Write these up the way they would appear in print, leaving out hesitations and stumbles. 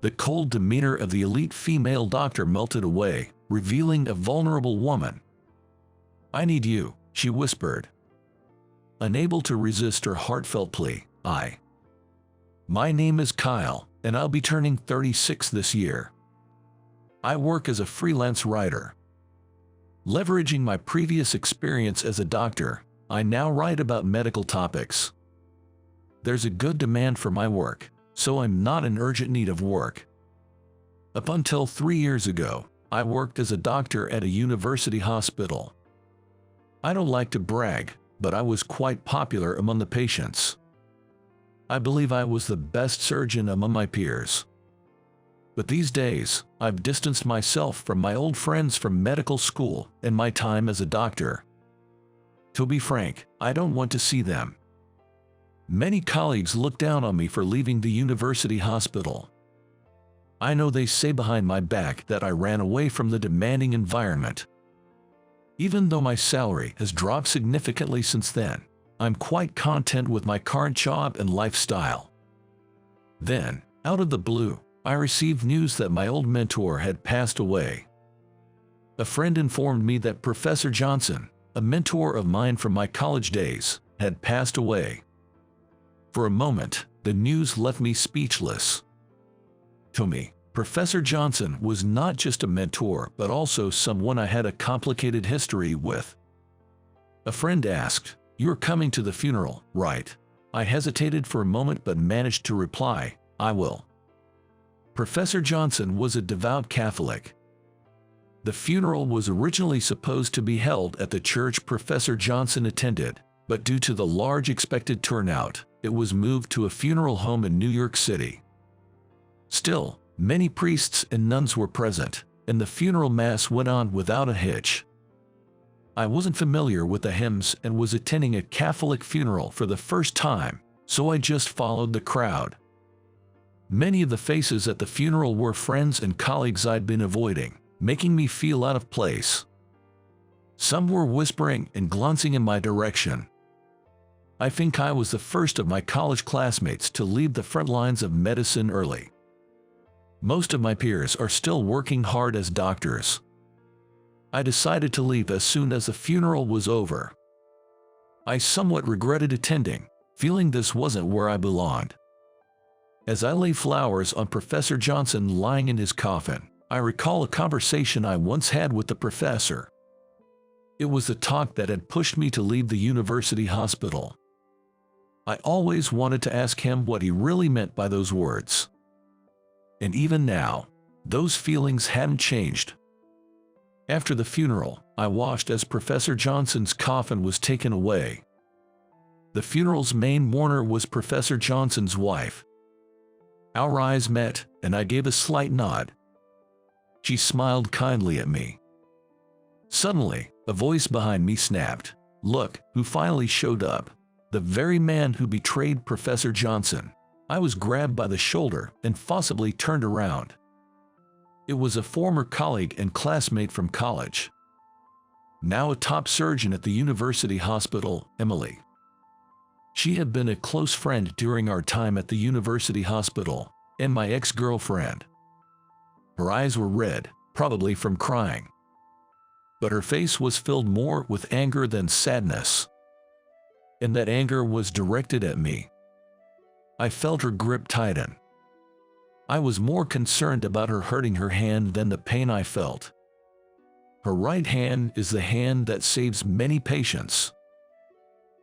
The cold demeanor of the elite female doctor melted away, revealing a vulnerable woman. "I need you," she whispered. Unable to resist her heartfelt plea, "My name is Kyle, and I'll be turning 36 this year. I work as a freelance writer. Leveraging my previous experience as a doctor, I now write about medical topics. There's a good demand for my work, so I'm not in urgent need of work. Up until 3 years ago, I worked as a doctor at a university hospital. I don't like to brag, but I was quite popular among the patients. I believe I was the best surgeon among my peers. But these days, I've distanced myself from my old friends from medical school and my time as a doctor. To be frank, I don't want to see them. Many colleagues look down on me for leaving the university hospital. I know they say behind my back that I ran away from the demanding environment. Even though my salary has dropped significantly since then, I'm quite content with my current job and lifestyle." Then, out of the blue, I received news that my old mentor had passed away. A friend informed me that Professor Johnson, a mentor of mine from my college days, had passed away. For a moment, the news left me speechless. To me, Professor Johnson was not just a mentor but also someone I had a complicated history with. A friend asked, "You're coming to the funeral, right?" I hesitated for a moment but managed to reply, "I will." Professor Johnson was a devout Catholic. The funeral was originally supposed to be held at the church Professor Johnson attended, but due to the large expected turnout, it was moved to a funeral home in New York City. Still, many priests and nuns were present, and the funeral mass went on without a hitch. I wasn't familiar with the hymns and was attending a Catholic funeral for the first time, so I just followed the crowd. Many of the faces at the funeral were friends and colleagues I'd been avoiding, making me feel out of place. Some were whispering and glancing in my direction. I think I was the first of my college classmates to leave the front lines of medicine early. Most of my peers are still working hard as doctors. I decided to leave as soon as the funeral was over. I somewhat regretted attending, feeling this wasn't where I belonged. As I lay flowers on Professor Johnson lying in his coffin, I recall a conversation I once had with the professor. It was the talk that had pushed me to leave the university hospital. I always wanted to ask him what he really meant by those words. And even now, those feelings hadn't changed. After the funeral, I watched as Professor Johnson's coffin was taken away. The funeral's main mourner was Professor Johnson's wife. Our eyes met, and I gave a slight nod. She smiled kindly at me. Suddenly, a voice behind me snapped, "Look, who finally showed up. The very man who betrayed Professor Johnson." I was grabbed by the shoulder and forcibly turned around. It was a former colleague and classmate from college. Now a top surgeon at the university hospital, Emily. She had been a close friend during our time at the university hospital, and my ex-girlfriend. Her eyes were red, probably from crying. But her face was filled more with anger than sadness. And that anger was directed at me. I felt her grip tighten. I was more concerned about her hurting her hand than the pain I felt. Her right hand is the hand that saves many patients.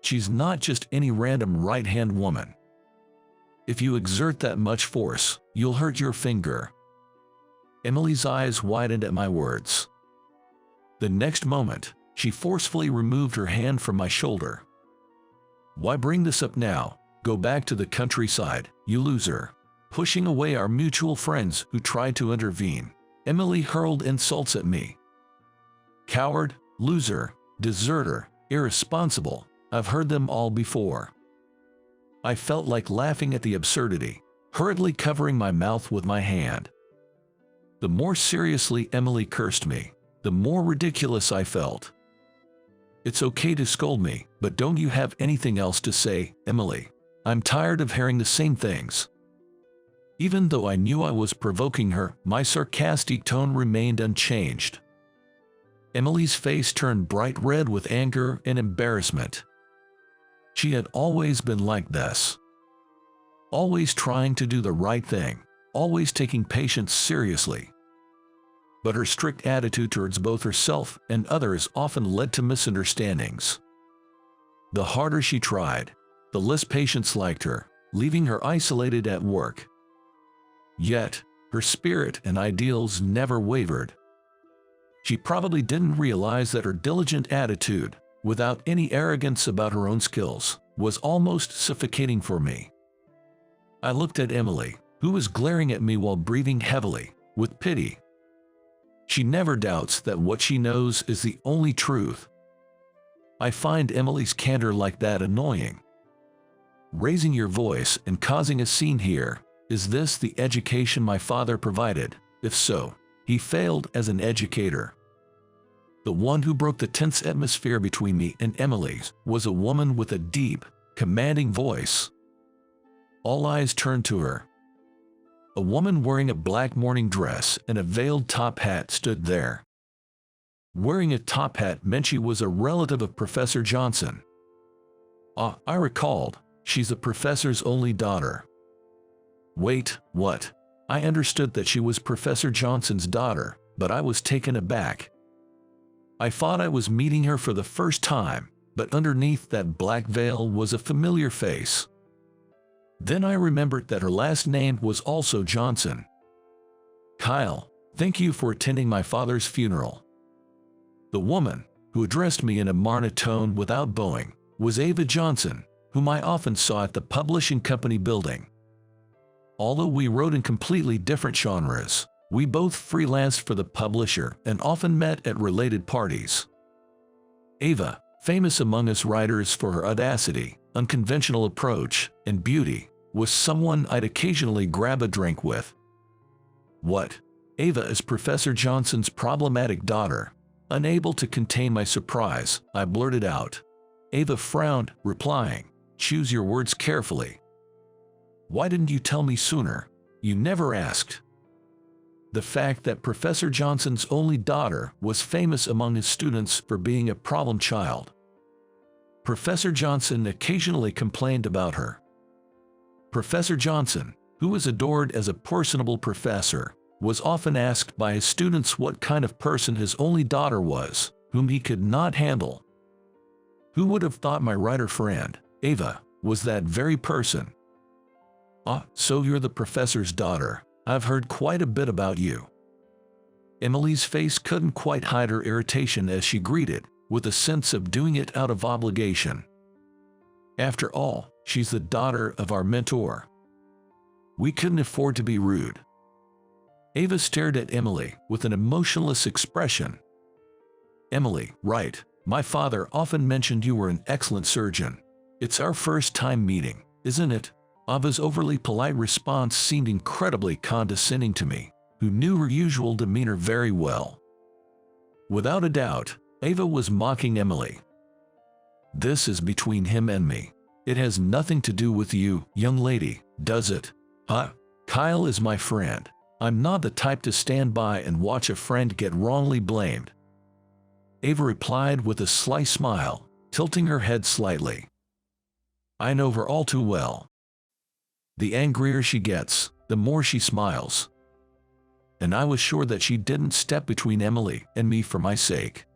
She's not just any random right-hand woman. If you exert that much force, you'll hurt your finger. Emily's eyes widened at my words. The next moment, she forcefully removed her hand from my shoulder. "Why bring this up now? Go back to the countryside, you loser." Pushing away our mutual friends who tried to intervene, Emily hurled insults at me. Coward, loser, deserter, irresponsible, I've heard them all before. I felt like laughing at the absurdity, hurriedly covering my mouth with my hand. The more seriously Emily cursed me, the more ridiculous I felt. "It's okay to scold me, but don't you have anything else to say, Emily? I'm tired of hearing the same things." Even though I knew I was provoking her, my sarcastic tone remained unchanged. Emily's face turned bright red with anger and embarrassment. She had always been like this. Always trying to do the right thing, always taking patients seriously. But her strict attitude towards both herself and others often led to misunderstandings. The harder she tried, the less patients liked her, leaving her isolated at work. Yet, her spirit and ideals never wavered. She probably didn't realize that her diligent attitude, without any arrogance about her own skills, was almost suffocating for me. I looked at Emily, who was glaring at me while breathing heavily, with pity. She never doubts that what she knows is the only truth. I find Emily's candor like that annoying. Raising your voice and causing a scene here, is this the education my father provided? If so, he failed as an educator. The one who broke the tense atmosphere between me and Emily was a woman with a deep, commanding voice. All eyes turned to her. A woman wearing a black morning dress and a veiled top hat stood there. Wearing a top hat meant she was a relative of Professor Johnson. I recalled, she's the professor's only daughter. Wait, what? I understood that she was Professor Johnson's daughter, but I was taken aback. I thought I was meeting her for the first time, but underneath that black veil was a familiar face. Then I remembered that her last name was also Johnson. Kyle, thank you for attending my father's funeral. The woman, who addressed me in a monotone without bowing, was Ava Johnson, whom I often saw at the publishing company building. Although we wrote in completely different genres, we both freelanced for the publisher and often met at related parties. Ava, famous among us writers for her audacity, unconventional approach, and beauty, was someone I'd occasionally grab a drink with. What? Ava is Professor Johnson's problematic daughter. Unable to contain my surprise, I blurted out. Ava frowned, replying, "Choose your words carefully. Why didn't you tell me sooner? You never asked." The fact that Professor Johnson's only daughter was famous among his students for being a problem child. Professor Johnson occasionally complained about her. Professor Johnson, who was adored as a personable professor, was often asked by his students what kind of person his only daughter was, whom he could not handle. Who would have thought my writer friend, Ava, was that very person? "Ah, so you're the professor's daughter. I've heard quite a bit about you." Emily's face couldn't quite hide her irritation as she greeted, with a sense of doing it out of obligation. After all, she's the daughter of our mentor. We couldn't afford to be rude. Ava stared at Emily with an emotionless expression. "Emily, right, my father often mentioned you were an excellent surgeon. It's our first time meeting, isn't it?" Ava's overly polite response seemed incredibly condescending to me, who knew her usual demeanor very well. Without a doubt, Ava was mocking Emily. "This is between him and me. It has nothing to do with you, young lady, does it? Huh? Kyle is my friend. I'm not the type to stand by and watch a friend get wrongly blamed." Ava replied with a sly smile, tilting her head slightly. "I know her all too well. The angrier she gets, the more she smiles." And I was sure that she didn't step between Emily and me for my sake.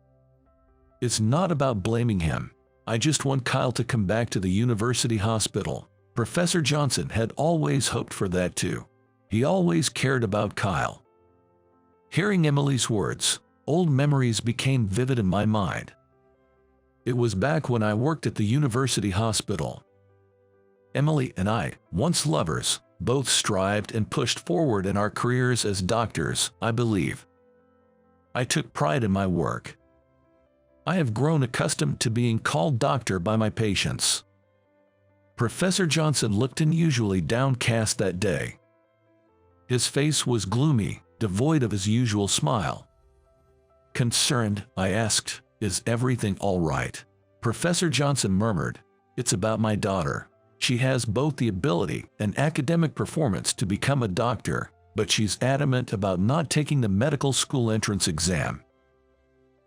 "It's not about blaming him. I just want Kyle to come back to the university hospital." Professor Johnson had always hoped for that too. He always cared about Kyle. Hearing Emily's words, old memories became vivid in my mind. It was back when I worked at the university hospital. Emily and I, once lovers, both strived and pushed forward in our careers as doctors, I believe. I took pride in my work. I have grown accustomed to being called doctor by my patients. Professor Johnson looked unusually downcast that day. His face was gloomy, devoid of his usual smile. Concerned, I asked, "Is everything all right?" Professor Johnson murmured, "It's about my daughter. She has both the ability and academic performance to become a doctor, but she's adamant about not taking the medical school entrance exam.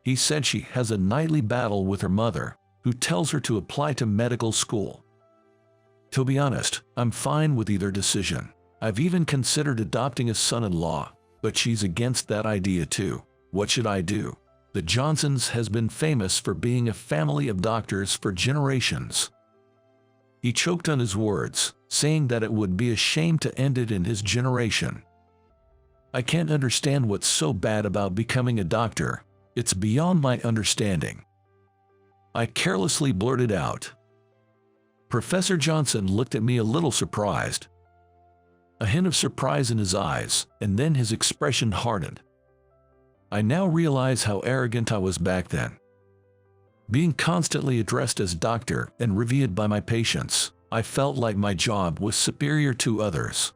He said she has a nightly battle with her mother, who tells her to apply to medical school. To be honest, I'm fine with either decision. I've even considered adopting a son-in-law, but she's against that idea too. What should I do? The Johnsons has been famous for being a family of doctors for generations. He choked on his words, saying that it would be a shame to end it in his generation. I can't understand what's so bad about becoming a doctor. It's beyond my understanding. I carelessly blurted out. Professor Johnson looked at me a little surprised. A hint of surprise in his eyes, and then his expression hardened. I now realize how arrogant I was back then. Being constantly addressed as doctor and revered by my patients, I felt like my job was superior to others.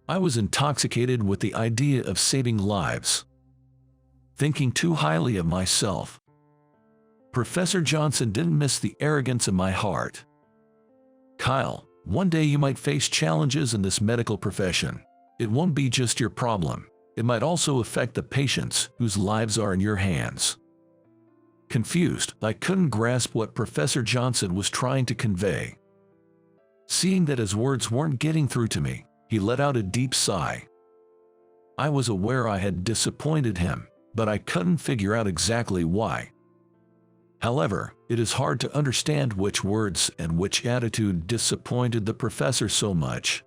I was intoxicated with the idea of saving lives. Thinking too highly of myself. Professor Johnson didn't miss the arrogance in my heart. Kyle, one day you might face challenges in this medical profession. It won't be just your problem. It might also affect the patients whose lives are in your hands. Confused, I couldn't grasp what Professor Johnson was trying to convey. Seeing that his words weren't getting through to me, he let out a deep sigh. I was aware I had disappointed him, but I couldn't figure out exactly why. However, it is hard to understand which words and which attitude disappointed the professor so much.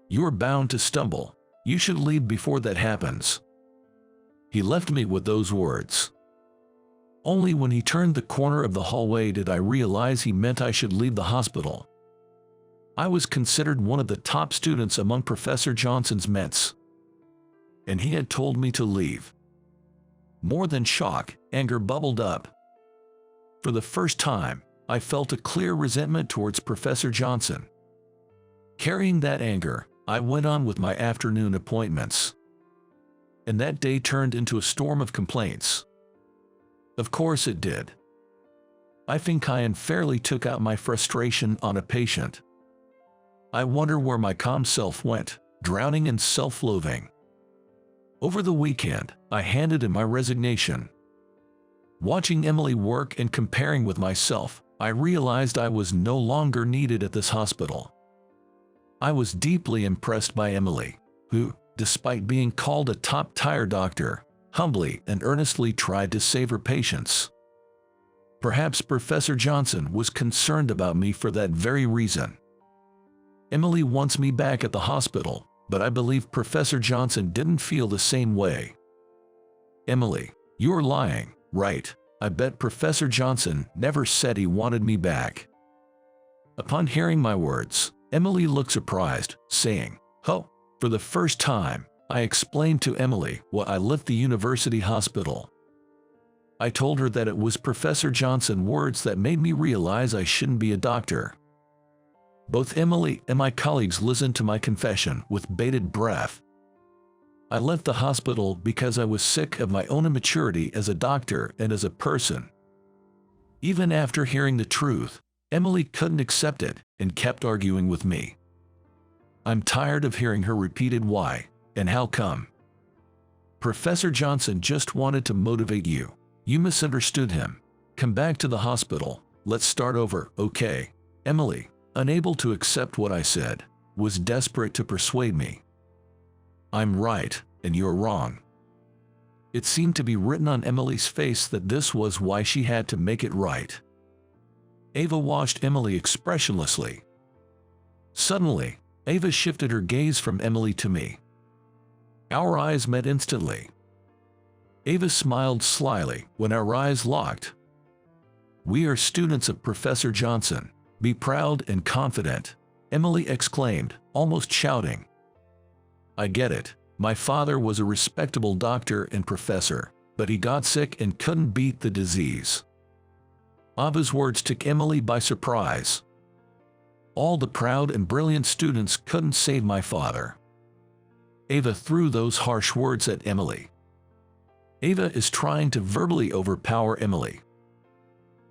You are bound to stumble. You should leave before that happens. He left me with those words. Only when he turned the corner of the hallway did I realize he meant I should leave the hospital. I was considered one of the top students among Professor Johnson's mates, and he had told me to leave. More than shock, anger bubbled up. For the first time, I felt a clear resentment towards Professor Johnson. Carrying that anger, I went on with my afternoon appointments. And that day turned into a storm of complaints. Of course it did. I think I unfairly took out my frustration on a patient. I wonder where my calm self went, drowning in self-loathing. Over the weekend, I handed in my resignation. Watching Emily work and comparing with myself, I realized I was no longer needed at this hospital. I was deeply impressed by Emily, who, despite being called a top-tier doctor, humbly and earnestly tried to save her patients. Perhaps Professor Johnson was concerned about me for that very reason. Emily wants me back at the hospital, but I believe Professor Johnson didn't feel the same way. Emily, you're lying, right? I bet Professor Johnson never said he wanted me back. Upon hearing my words, Emily looked surprised, saying, "Oh." For the first time, I explained to Emily why I left the university hospital. I told her that it was Professor Johnson's words that made me realize I shouldn't be a doctor. Both Emily and my colleagues listened to my confession with bated breath. I left the hospital because I was sick of my own immaturity as a doctor and as a person. Even after hearing the truth, Emily couldn't accept it and kept arguing with me. I'm tired of hearing her repeated why and how come. Professor Johnson just wanted to motivate you. You misunderstood him. Come back to the hospital. Let's start over, okay? Emily, unable to accept what I said, was desperate to persuade me. I'm right, and you're wrong. It seemed to be written on Emily's face that this was why she had to make it right. Ava watched Emily expressionlessly. Suddenly, Ava shifted her gaze from Emily to me. Our eyes met instantly. Ava smiled slyly when our eyes locked. We are students of Professor Johnson. Be proud and confident, Emily exclaimed, almost shouting. I get it. My father was a respectable doctor and professor, but he got sick and couldn't beat the disease. Ava's words took Emily by surprise. All the proud and brilliant students couldn't save my father. Ava threw those harsh words at Emily. Ava is trying to verbally overpower Emily.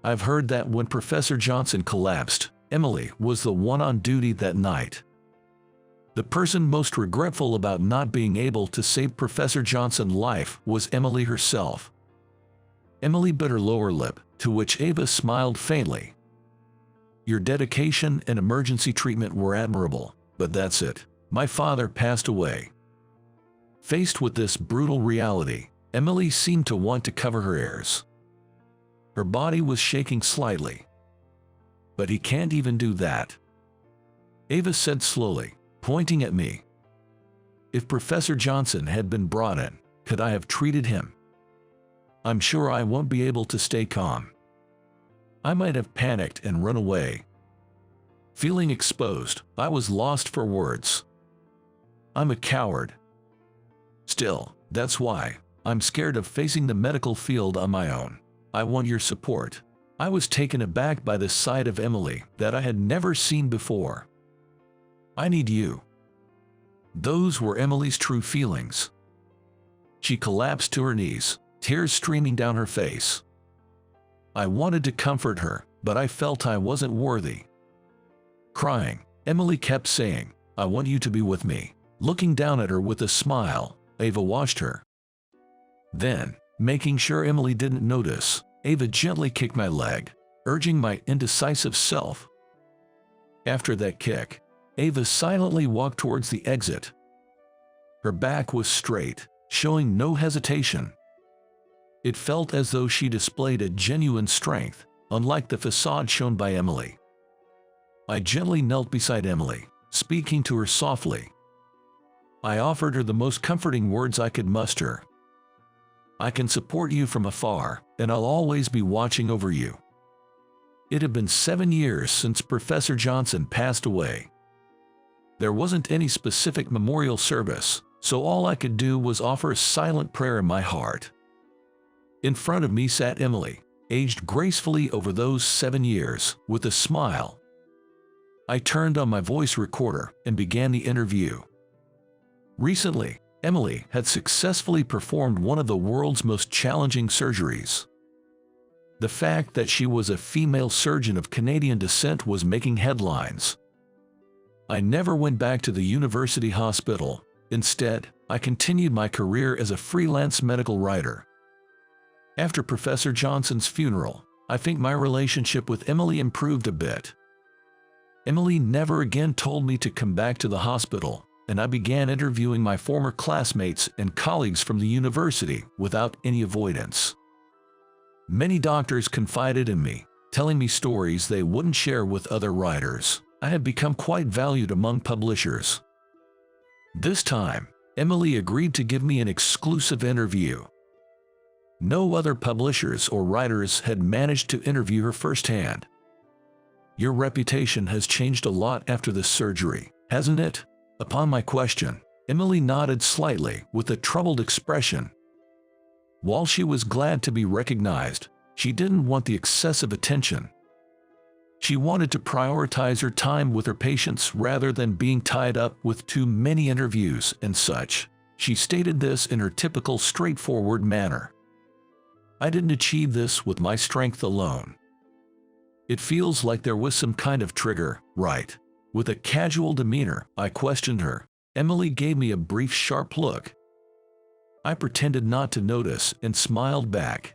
I've heard that when Professor Johnson collapsed, Emily was the one on duty that night. The person most regretful about not being able to save Professor Johnson's life was Emily herself. Emily bit her lower lip, to which Ava smiled faintly. "Your dedication and emergency treatment were admirable, but that's it. My father passed away." Faced with this brutal reality, Emily seemed to want to cover her ears. Her body was shaking slightly. "But he can't even do that," Ava said slowly, pointing at me. "If Professor Johnson had been brought in, could I have treated him? I'm sure I won't be able to stay calm. I might have panicked and run away." Feeling exposed, I was lost for words. I'm a coward. Still, that's why I'm scared of facing the medical field on my own. I want your support. I was taken aback by the sight of Emily that I had never seen before. "I need you." Those were Emily's true feelings. She collapsed to her knees, tears streaming down her face. I wanted to comfort her, but I felt I wasn't worthy. Crying, Emily kept saying, "I want you to be with me." Looking down at her with a smile, Ava watched her. Then, making sure Emily didn't notice, Ava gently kicked my leg, urging my indecisive self. After that kick, Ava silently walked towards the exit. Her back was straight, showing no hesitation. It felt as though she displayed a genuine strength, unlike the facade shown by Emily. I gently knelt beside Emily, speaking to her softly. I offered her the most comforting words I could muster. "I can support you from afar, and I'll always be watching over you." It had been 7 years since Professor Johnson passed away. There wasn't any specific memorial service, so all I could do was offer a silent prayer in my heart. In front of me sat Emily, aged gracefully over those 7 years, with a smile. I turned on my voice recorder and began the interview. Recently, Emily had successfully performed one of the world's most challenging surgeries. The fact that she was a female surgeon of Canadian descent was making headlines. I never went back to the university hospital. Instead, I continued my career as a freelance medical writer. After Professor Johnson's funeral, I think my relationship with Emily improved a bit. Emily never again told me to come back to the hospital, and I began interviewing my former classmates and colleagues from the university without any avoidance. Many doctors confided in me, telling me stories they wouldn't share with other writers. I had become quite valued among publishers. This time, Emily agreed to give me an exclusive interview. No other publishers or writers had managed to interview her firsthand. "Your reputation has changed a lot after this surgery, hasn't it?" Upon my question, Emily nodded slightly with a troubled expression. While she was glad to be recognized, she didn't want the excessive attention. She wanted to prioritize her time with her patients rather than being tied up with too many interviews and such. She stated this in her typical straightforward manner. "I didn't achieve this with my strength alone. It feels like there was some kind of trigger, right?" With a casual demeanor, I questioned her. Emily gave me a brief, sharp look. I pretended not to notice and smiled back.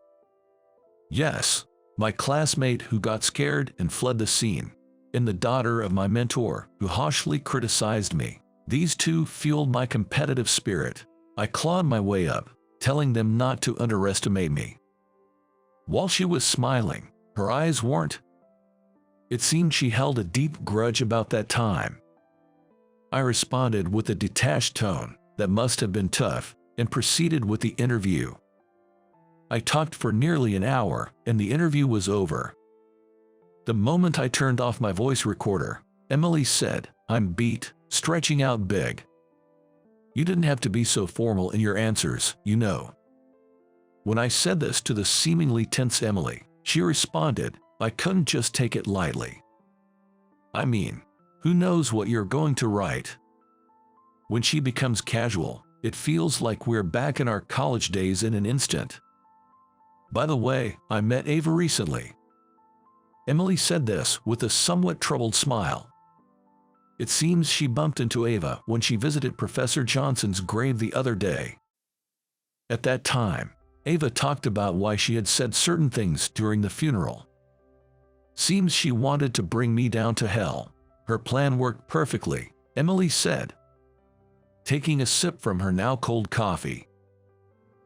"Yes, my classmate who got scared and fled the scene, and the daughter of my mentor who harshly criticized me. These two fueled my competitive spirit. I clawed my way up, telling them not to underestimate me." While she was smiling, her eyes weren't. It seemed she held a deep grudge about that time. I responded with a detached tone that must have been tough, and proceeded with the interview. I talked for nearly an hour, and the interview was over. The moment I turned off my voice recorder, Emily said, "I'm beat," stretching out big. "You didn't have to be so formal in your answers, you know." When I said this to the seemingly tense Emily, she responded, "I couldn't just take it lightly. I mean, who knows what you're going to write?" When she becomes casual, it feels like we're back in our college days in an instant. By the way, I met Ava recently. Emily said this with a somewhat troubled smile. It seems she bumped into Ava when she visited Professor Johnson's grave the other day. At that time, Ava talked about why she had said certain things during the funeral. Seems she wanted to bring me down to hell. Her plan worked perfectly, Emily said, taking a sip from her now cold coffee.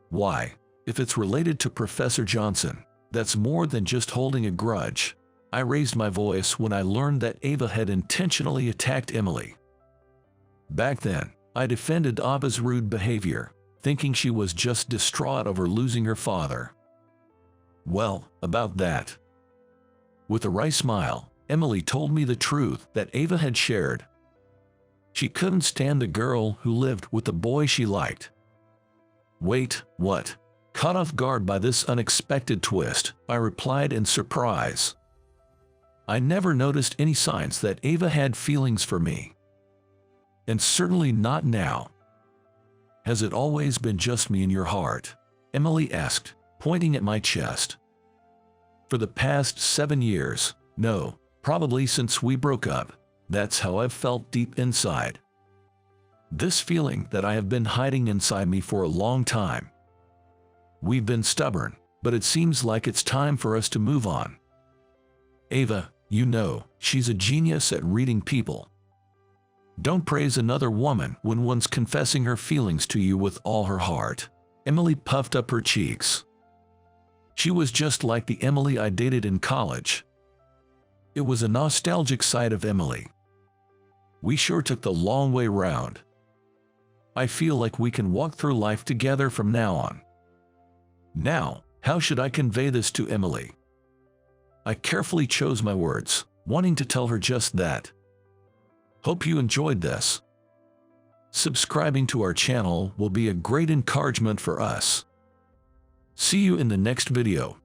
Why, if it's related to Professor Johnson, that's more than just holding a grudge. I raised my voice when I learned that Ava had intentionally attacked Emily. Back then, I defended Ava's rude behavior, thinking she was just distraught over losing her father. Well, about that. With a wry smile, Emily told me the truth that Ava had shared. She couldn't stand the girl who lived with the boy she liked. Wait, what? Caught off guard by this unexpected twist, I replied in surprise. I never noticed any signs that Ava had feelings for me. And certainly not now. Has it always been just me in your heart? Emily asked, pointing at my chest. For the past 7 years, no, probably since we broke up, that's how I've felt deep inside. This feeling that I have been hiding inside me for a long time. We've been stubborn, but it seems like it's time for us to move on. Ava, you know, she's a genius at reading people. Don't praise another woman when one's confessing her feelings to you with all her heart. Emily puffed up her cheeks. She was just like the Emily I dated in college. It was a nostalgic side of Emily. We sure took the long way round. I feel like we can walk through life together from now on. Now, how should I convey this to Emily? I carefully chose my words, wanting to tell her just that. Hope you enjoyed this. Subscribing to our channel will be a great encouragement for us. See you in the next video.